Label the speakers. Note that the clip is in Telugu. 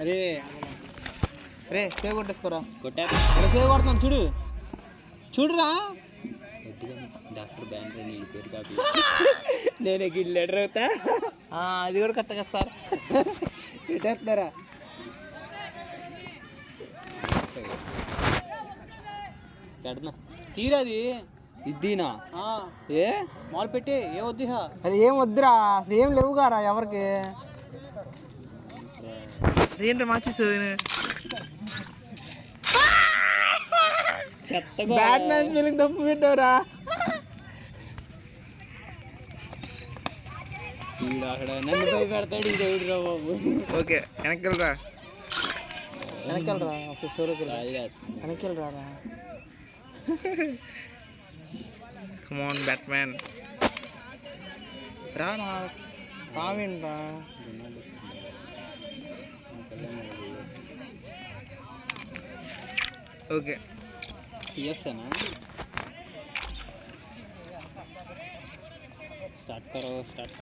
Speaker 1: అరే రే సేవ్ కొట్టేసుకోరా అరే సేవ్ కొడుతున్నాను చూడు చూడురా
Speaker 2: డాక్టర్ బ్యాన్ నీ పేరు కాపీ
Speaker 1: నేనే గిల్ లెటర్ అవుతా అది కూడా కరెక్ట్గా సార్ పెట్టేస్తున్నారా
Speaker 2: పెడతా
Speaker 1: తీరది
Speaker 2: ఇద్దీనా
Speaker 1: ఏ మాల్ పెట్టి ఏమొద్దు అరే ఏం వద్దురా అసలు ఏం లేవు గారా ఎవరికి ఏంటి మార్చేసు బ్యాట్ మ్యాన్ స్పెల్లింగ్ తప్పు పెట్టావురా
Speaker 2: అక్కడ నన్ను పై పెడతాడు ఇది ఎవడురా బాబు
Speaker 1: ఓకే వెనక్కిరా వెనక్కిరా Come on, Batman. రానా రావేంట్రా ఓకే
Speaker 2: చేస్తానా స్టార్ట్ కరో స్టార్ట్